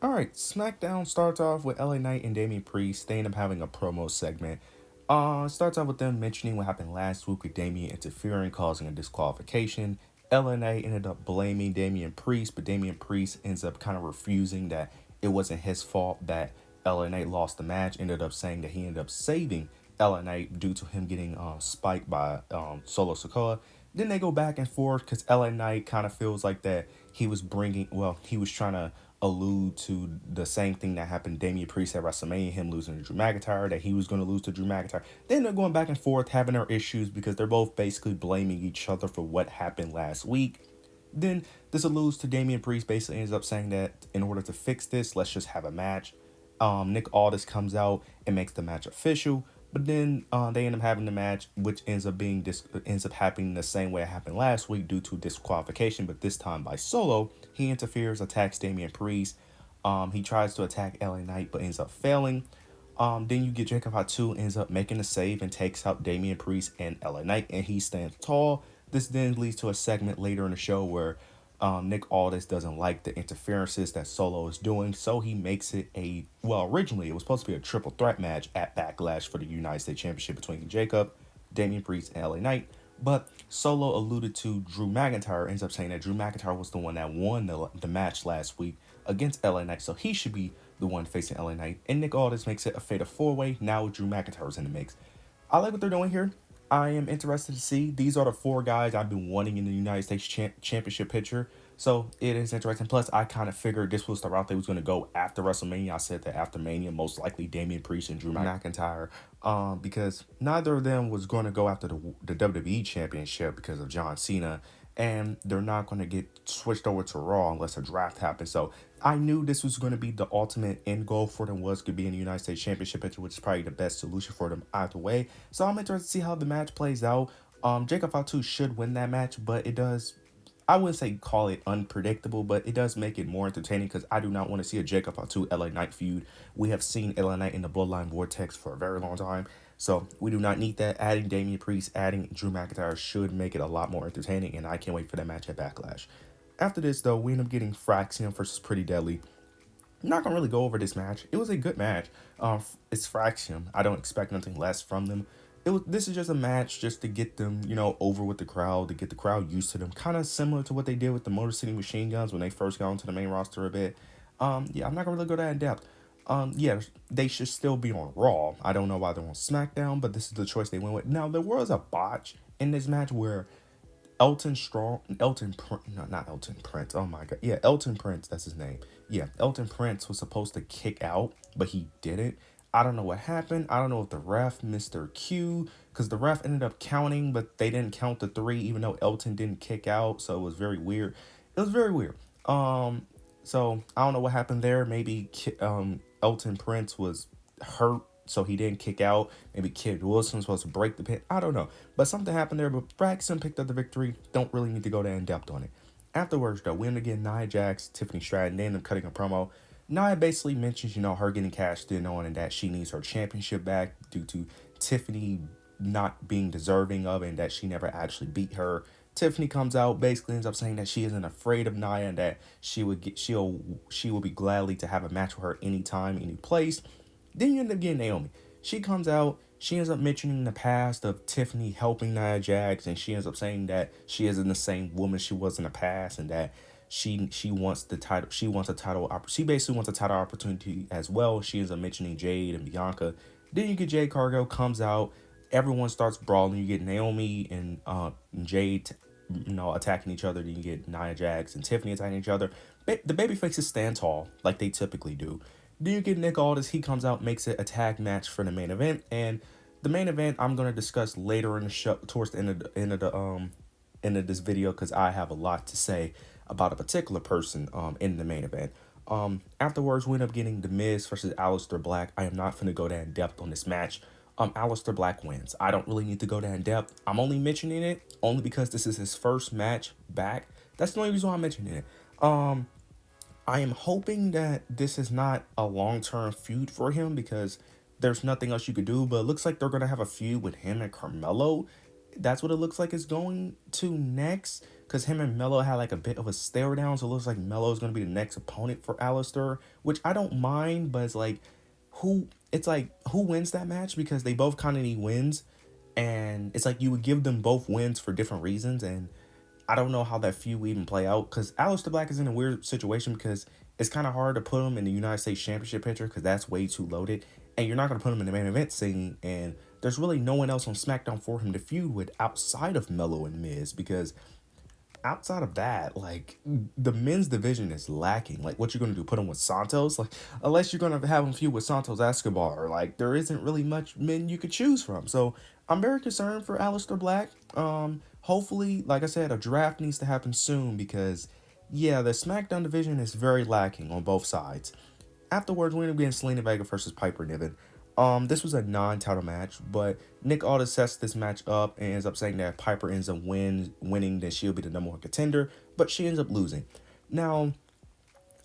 All right, Smackdown starts off with LA Knight and Damian Priest. They end up having a promo segment. Starts off with them mentioning what happened last week with Damian interfering, causing a disqualification. LA Knight ended up blaming Damian Priest, but Damian Priest ends up kind of refusing that it wasn't his fault that LA Knight lost the match. Ended up saying that he ended up saving LA Knight due to him getting spiked by Solo Sikoa. Then they go back and forth because LA Knight kind of feels like that he was trying to allude to the same thing that happened to Damian Priest at WrestleMania, him losing to Drew McIntyre, that he was going to lose to Drew McIntyre. They end up going back and forth, having their issues because they're both basically blaming each other for what happened last week. Then this alludes to Damian Priest basically ends up saying that in order to fix this, let's just have a match. Nick Aldis comes out and makes the match official. But then they end up having the match, which ends up happening the same way it happened last week due to disqualification, but this time by Solo. He interferes, attacks Damian Priest. He tries to attack LA Knight, but ends up failing. Then you get Jacob Fatu ends up making a save and takes out Damian Priest and LA Knight, and he stands tall. This then leads to a segment later in the show where Nick Aldis doesn't like the interferences that Solo is doing, so he makes it originally it was supposed to be a triple threat match at Backlash for the United States Championship between Jacob, Damian Priest, and LA Knight. But Solo alluded to Drew McIntyre, ends up saying that Drew McIntyre was the one that won the match last week against LA Knight, so he should be the one facing LA Knight. And Nick Aldis makes it a fatal four-way. Now Drew McIntyre's in the mix. I like what they're doing here. I am interested to see. These are the four guys I've been wanting in the United States Championship picture. So it is interesting. Plus, I kind of figured this was the route they was going to go after WrestleMania. I said that after Mania, most likely Damian Priest and Drew McIntyre, because neither of them was going to go after the WWE Championship because of John Cena, and they're not going to get switched over to Raw unless a draft happens. So I knew this was going to be the ultimate end goal for them was to be in the United States Championship picture, which is probably the best solution for them either way. So I'm interested to see how the match plays out. Jacob Fatu should win that match, but it does. I wouldn't say call it unpredictable, but it does make it more entertaining because I do not want to see a Jacob Fatu LA Knight feud. We have seen LA Knight in the Bloodline Vortex for a very long time, so we do not need that. Adding Damian Priest, adding Drew McIntyre should make it a lot more entertaining, and I can't wait for that match at Backlash. After this, though, we end up getting Fraxium versus Pretty Deadly. I'm not gonna really go over this match. It was a good match. It's Fraxium. I don't expect nothing less from them. This is just a match just to get them, over with the crowd, to get the crowd used to them. Kind of similar to what they did with the Motor City Machine Guns when they first got onto the main roster a bit. Yeah, I'm not gonna really go that in depth. Yeah, they should still be on Raw. I don't know why they're on SmackDown, but this is the choice they went with. Now there was a botch in this match where no, not Elton Prince. Oh my god, yeah, Elton Prince. That's his name. Yeah, Elton Prince was supposed to kick out, but he didn't. I don't know what happened. I don't know if the ref missed their cue because the ref ended up counting, but they didn't count the three, even though Elton didn't kick out. So it was very weird. It was very weird. So I don't know what happened there. Maybe Elton Prince was hurt, so he didn't kick out. Maybe Kid Wilson was supposed to break the pin. I don't know. But something happened there. But Braxton picked up the victory. Don't really need to go that in depth on it. Afterwards, though, we end up getting Nia Jax, Tiffany Stratton. They end up cutting a promo. Nia basically mentions, her getting cashed in on and that she needs her championship back due to Tiffany not being deserving of it and that she never actually beat her. Tiffany comes out, basically ends up saying that she isn't afraid of Nia and that she will be gladly to have a match with her anytime, any place. Then you end up getting Naomi. She comes out, she ends up mentioning the past of Tiffany helping Nia Jax, and she ends up saying that she isn't the same woman she was in the past, and that she wants the title. She basically wants a title opportunity as well. She ends up mentioning Jade and Bianca. Then you get Jade Cargill comes out. Everyone starts brawling. You get Naomi and Jade, attacking each other. Then you get Nia Jax and Tiffany attacking each other. The baby faces stand tall like they typically do. Then you get Nick Aldis. He comes out, makes it a tag match for the main event, and the main event I'm gonna discuss later in the show, towards the end of this video, because I have a lot to say about a particular person in the main event. Afterwards, we end up getting The Miz versus Aleister Black. I am not gonna go that in depth on this match. Aleister Black wins. I don't really need to go that in depth. I'm only mentioning it only because this is his first match back. That's the only reason why I'm mentioning it. I am hoping that this is not a long-term feud for him because there's nothing else you could do, but it looks like they're going to have a feud with him and Carmelo. That's what it looks like it's going to next. because him and Melo had like a bit of a stare down, so it looks like Melo is going to be the next opponent for Alistair, which I don't mind, but it's like who wins that match, because they both kind of need wins, and it's like you would give them both wins for different reasons, and I don't know how that feud would even play out, because Aleister Black is in a weird situation because it's kind of hard to put him in the United States Championship picture because that's way too loaded, and you're not going to put him in the main event scene, and there's really no one else on SmackDown for him to feud with outside of Melo and Miz, because outside of that, like, the men's division is lacking. Like, what you're gonna do? Put him with Santos? Like, unless you're gonna have him feud with Santos Escobar, like, there isn't really much men you could choose from. So I'm very concerned for Aleister Black. Hopefully, like I said, a draft needs to happen soon because, yeah, the SmackDown division is very lacking on both sides. Afterwards, we ended up getting Selena Vega versus Piper Niven. This was a non-title match, but Nick Aldis sets this match up and ends up saying that Piper ends up winning, then she'll be the number one contender, but she ends up losing. Now,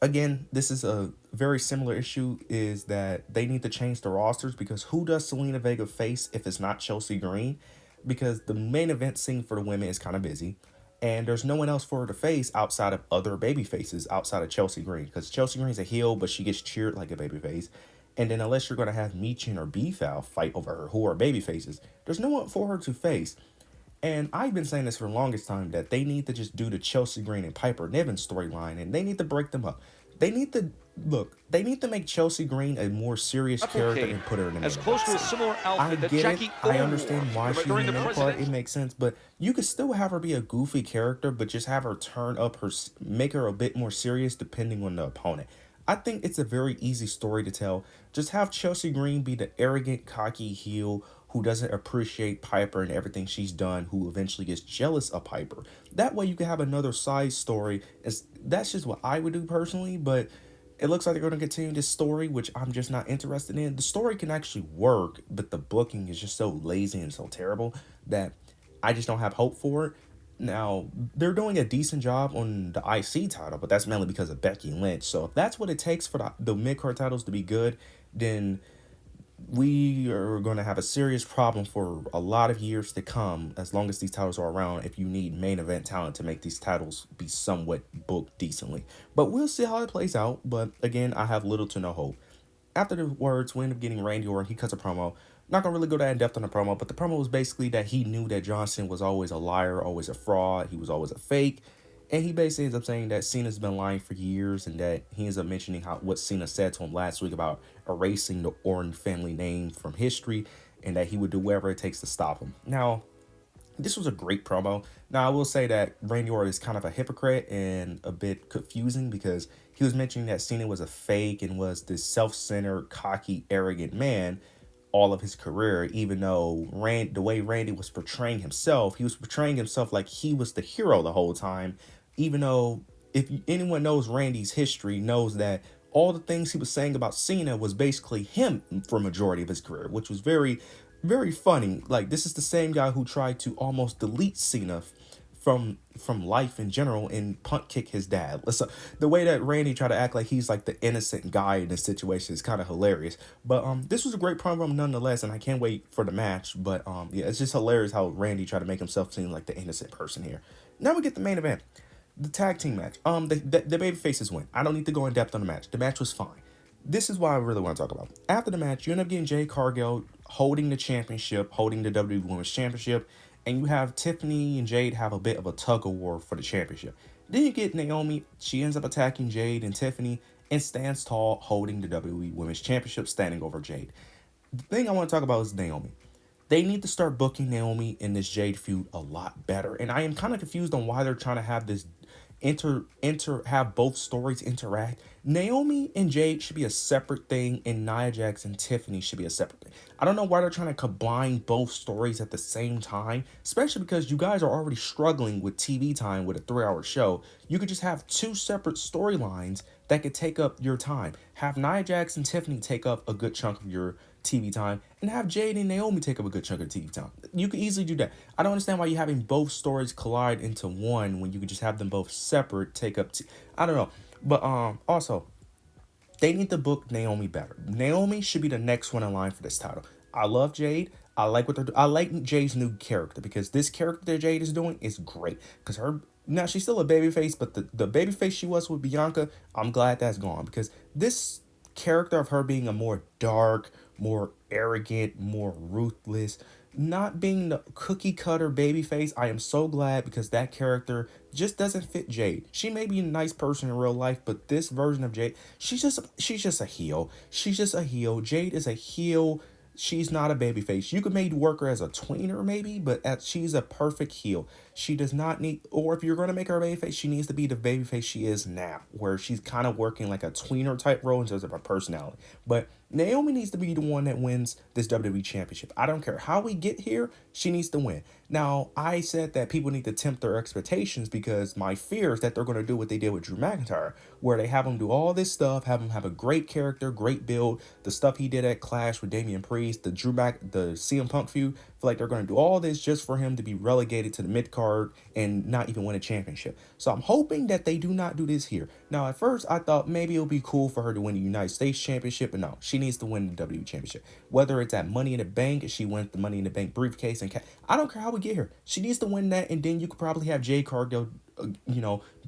again, this is a very similar issue, is that they need to change the rosters, because who does Selena Vega face if it's not Chelsea Green? Because the main event scene for the women is kind of busy, and there's no one else for her to face outside of other baby faces outside of Chelsea Green, because Chelsea Green's a heel, but she gets cheered like a baby face. And then unless you're going to have Michin or B-Foul fight over her, who are baby faces, there's no one for her to face. And I've been saying this for the longest time, that they need to just do the Chelsea Green and Piper Niven storyline, and they need to break them up. They need to make Chelsea Green a more serious character and put her in the main as close to a similar outfit that Jackie I understand why she's in the main part. It president. makes sense, but you could still have her be a goofy character, but just have her make her a bit more serious depending on the opponent. I think it's a very easy story to tell. Just have Chelsea Green be the arrogant, cocky heel who doesn't appreciate Piper and everything she's done, who eventually gets jealous of Piper. That way you can have another side story. That's just what I would do personally, but it looks like they're going to continue this story, which I'm just not interested in. The story can actually work, but the booking is just so lazy and so terrible that I just don't have hope for it. Now, they're doing a decent job on the IC title, but that's mainly because of Becky Lynch. So if that's what it takes for the mid-card titles to be good, then we are going to have a serious problem for a lot of years to come, as long as these titles are around, if you need main event talent to make these titles be somewhat booked decently. But we'll see how it plays out. But again, I have little to no hope. After the words, we end up getting Randy Orton. He cuts a promo. Not going to really go that in depth on the promo, but the promo was basically that he knew that Johnson was always a liar, always a fraud. He was always a fake. And he basically ends up saying that Cena's been lying for years, and that he ends up mentioning what Cena said to him last week about erasing the Orton family name from history, and that he would do whatever it takes to stop him. Now, this was a great promo. Now, I will say that Randy Orton is kind of a hypocrite and a bit confusing, because he was mentioning that Cena was a fake and was this self-centered, cocky, arrogant man all of his career, even though the way Randy was portraying himself, he was portraying himself like he was the hero the whole time, even though if anyone knows Randy's history knows that all the things he was saying about Cena was basically him for a majority of his career, which was very, very funny. Like, this is the same guy who tried to almost delete Cena from life in general and punt kick his dad. Listen, the way that Randy tried to act like he's like the innocent guy in this situation is kind of hilarious. But this was a great promo nonetheless, and I can't wait for the match. But yeah, it's just hilarious how Randy tried to make himself seem like the innocent person here. Now we get the main event, the tag team match. The baby faces win. I don't need to go in depth on the match. The match was fine. This is what I really want to talk about. After the match, you end up getting Jade Cargill holding the championship, holding the WWE Women's Championship, and you have Tiffany and Jade have a bit of a tug of war for the championship. Then you get Naomi. She ends up attacking Jade and Tiffany and stands tall, holding the WWE Women's Championship, standing over Jade. The thing I want to talk about is Naomi. They need to start booking Naomi in this Jade feud a lot better. And I am kind of confused on why they're trying to have this have both stories interact. Naomi and Jade should be a separate thing, and Nia Jax and Tiffany should be a separate thing. I don't know why they're trying to combine both stories at the same time, especially because you guys are already struggling with TV time with a 3-hour show. You could just have two separate storylines that could take up your time. Have Nia Jax and Tiffany take up a good chunk of your TV time, and have Jade and Naomi take up a good chunk of TV time. You could easily do that. I don't understand why you're having both stories collide into one when you could just have them both separate take up. I don't know. But also, they need to book Naomi better. Naomi should be the next one in line for this title. I love Jade. I like what they're doing. I like Jade's new character, because this character that Jade is doing is great. Because Now she's still a babyface, but the babyface she was with Bianca, I'm glad that's gone because this character of her being a more dark, more arrogant, more ruthless, not being the cookie cutter babyface, I am so glad because that character just doesn't fit Jade. She may be a nice person in real life, but this version of Jade, she's just a heel. She's just a heel. Jade is a heel. She's not a babyface. You could maybe work her as a tweener, maybe, but she's a perfect heel. She does not need, or if you're going to make her a babyface, she needs to be the babyface she is now, where she's kind of working like a tweener type role in terms of her personality. But Naomi needs to be the one that wins this WWE Championship. I don't care how we get here, she needs to win. Now, I said that people need to tempt their expectations because my fear is that they're going to do what they did with Drew McIntyre, where they have him do all this stuff, have him have a great character, great build, the stuff he did at Clash with Damian Priest, the CM Punk feud. I feel like they're going to do all this just for him to be relegated to the mid card and not even win a championship. So I'm hoping that they do not do this here. Now, at first, I thought maybe it would be cool for her to win the United States Championship, but no, she needs to win the WWE Championship. Whether it's at Money in the Bank, if she wins the Money in the Bank briefcase, and I don't care how we get here. She needs to win that, and then you could probably have Jade Cargill,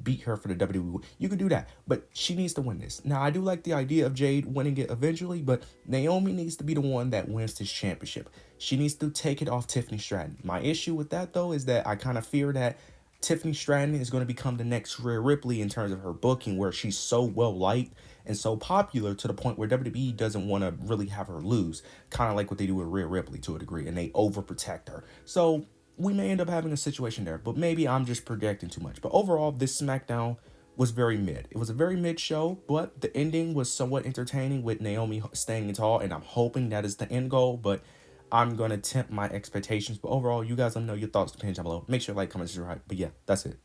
beat her for the WWE. You could do that, but she needs to win this. Now, I do like the idea of Jade winning it eventually, but Naomi needs to be the one that wins this championship. She needs to take it off Tiffany Stratton. My issue with that, though, is that I kind of fear that Tiffany Stratton is going to become the next Rhea Ripley in terms of her booking, where she's so well liked and so popular to the point where WWE doesn't want to really have her lose, kind of like what they do with Rhea Ripley to a degree, and they overprotect her. So we may end up having a situation there, but maybe I'm just projecting too much. But overall, this SmackDown was very mid. It was a very mid show, but the ending was somewhat entertaining with Naomi staying tall, and I'm hoping that is the end goal, but I'm going to tempt my expectations. But overall, you guys let me know your thoughts, opinions down below. Make sure to like, comment, subscribe. But yeah, that's it.